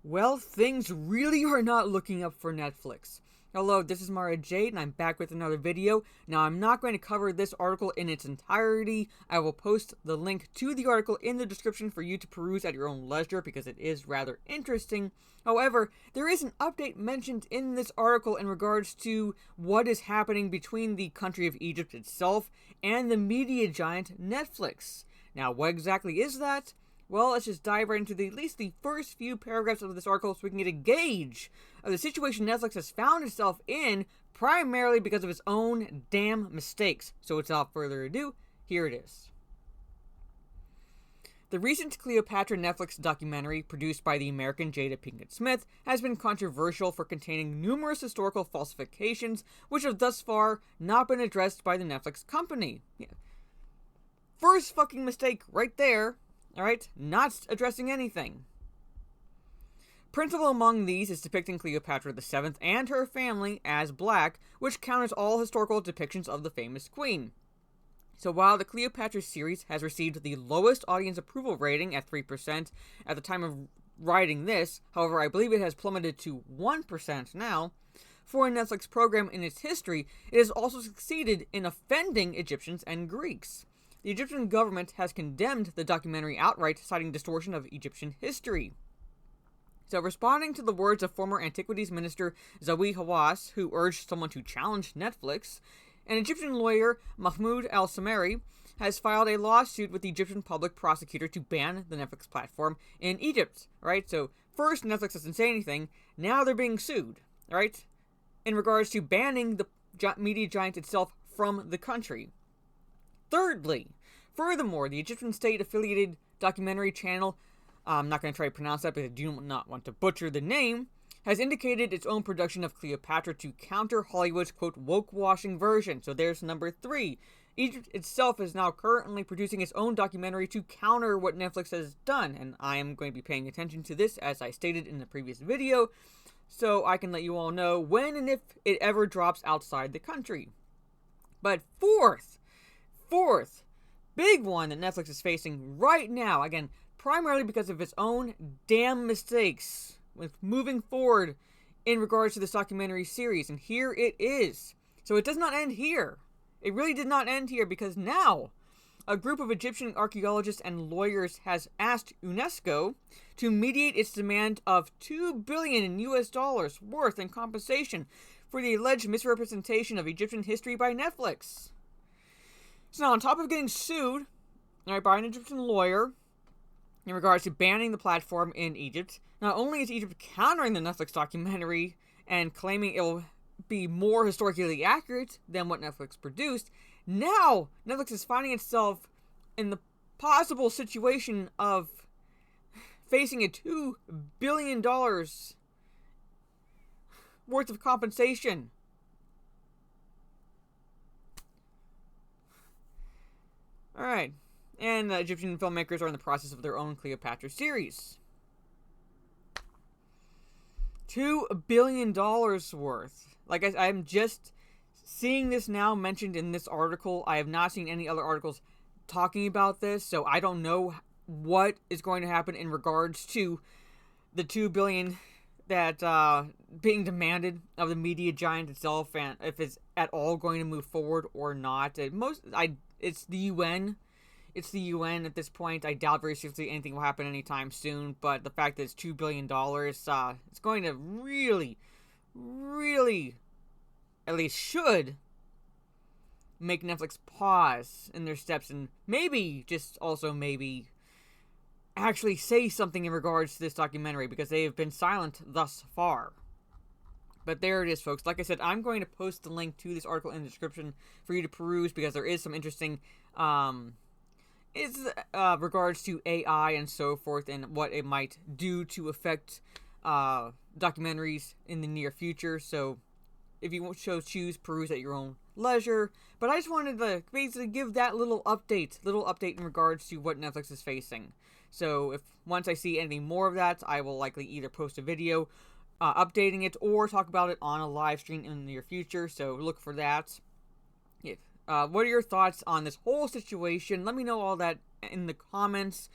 Well, things really are not looking up for Netflix. Hello, this is Mara Jade, and I'm back with another video. Now, I'm not going to cover this article in its entirety. I will post the link to the article in the description for you to peruse at your own leisure because it is rather interesting. However, there is an update mentioned in this article in regards to what is happening between the country of Egypt itself and the media giant Netflix. Now, what exactly is that? Well, let's just dive right into at least the first few paragraphs of this article so we can get a gauge of the situation Netflix has found itself in, primarily because of its own damn mistakes. So without further ado, here it is. The recent Cleopatra Netflix documentary, produced by the American Jada Pinkett Smith, has been controversial for containing numerous historical falsifications, which have thus far not been addressed by the Netflix company. First fucking mistake right there. Alright, not addressing anything. Principal among these is depicting Cleopatra VII and her family as black, which counters all historical depictions of the famous queen. So while the Cleopatra series has received the lowest audience approval rating at 3% at the time of writing this, however I believe it has plummeted to 1% now, for a Netflix program in its history, it has also succeeded in offending Egyptians and Greeks. The Egyptian government has condemned the documentary outright, citing distortion of Egyptian history. So, responding to the words of former Antiquities Minister Zawi Hawass, who urged someone to challenge Netflix, an Egyptian lawyer, Mahmoud al-Samari, has filed a lawsuit with the Egyptian public prosecutor to ban the Netflix platform in Egypt. Right? So, first, Netflix doesn't say anything. Now they're being sued. Right? In regards to banning the media giant itself from the country. Furthermore, the Egyptian state-affiliated documentary channel, I'm not going to try to pronounce that because I do not want to butcher the name, has indicated its own production of Cleopatra to counter Hollywood's, quote, woke-washing version. So there's number 3. Egypt itself is now currently producing its own documentary to counter what Netflix has done, and I am going to be paying attention to this, as I stated in the previous video, so I can let you all know when and if it ever drops outside the country. But fourth, big one that Netflix is facing right now, again, primarily because of its own damn mistakes with moving forward in regards to this documentary series, and here it is. So it does not end here. It really did not end here, because now a group of Egyptian archaeologists and lawyers has asked UNESCO to mediate its demand of $2 billion in US dollars worth in compensation for the alleged misrepresentation of Egyptian history by Netflix. So now, on top of getting sued by an Egyptian lawyer in regards to banning the platform in Egypt, not only is Egypt countering the Netflix documentary and claiming it will be more historically accurate than what Netflix produced, now Netflix is finding itself in the possible situation of facing a $2 billion worth of compensation. Alright, and the Egyptian filmmakers are in the process of their own Cleopatra series. $2 billion worth. Like I'm just seeing this now mentioned in this article. I have not seen any other articles talking about this, so I don't know what is going to happen in regards to the $2 billion that being demanded of the media giant itself, and if it's at all going to move forward or not. It's the UN. It's the UN at this point. I doubt very seriously anything will happen anytime soon, but the fact that it's $2 billion, it's going to really, at least should, make Netflix pause in their steps and maybe, just also maybe, actually say something in regards to this documentary, because they have been silent thus far. But there it is, folks. Like I said, I'm going to post the link to this article in the description for you to peruse, because there is some interesting regards to AI and so forth, and what it might do to affect documentaries in the near future. So if you choose, peruse at your own leisure. But I just wanted to basically give that little update in regards to what Netflix is facing. So once I see anything more of that, I will likely either post a video updating it or talk about it on a live stream in the near future. So look for that. What are your thoughts on this whole situation? Let me know all that in the comments.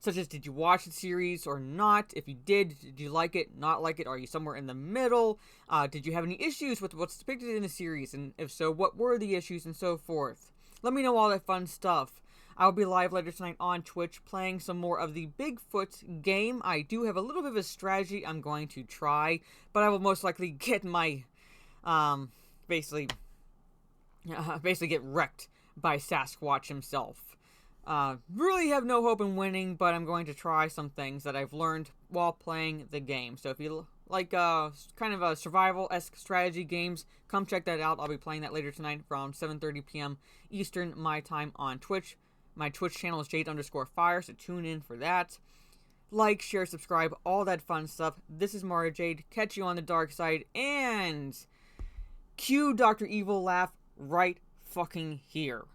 such as did you watch the series or not? If you did you like it, not like it? Are you somewhere in the middle? Did you have any issues with what's depicted in the series? And if so, what were the issues and so forth? Let me know all that fun stuff. I'll be live later tonight on Twitch playing some more of the Bigfoot game. I do have a little bit of a strategy I'm going to try, but I will most likely get my, basically get wrecked by Sasquatch himself. Really have no hope in winning, but I'm going to try some things that I've learned while playing the game. So if you like kind of a survival-esque strategy games, come check that out. I'll be playing that later tonight around 7:30 p.m. Eastern, my time on Twitch. My Twitch channel is Jade_Fire, so tune in for that. Like, share, subscribe, all that fun stuff. This is Mario Jade. Catch you on the dark side, and cue Dr. Evil laugh right fucking here.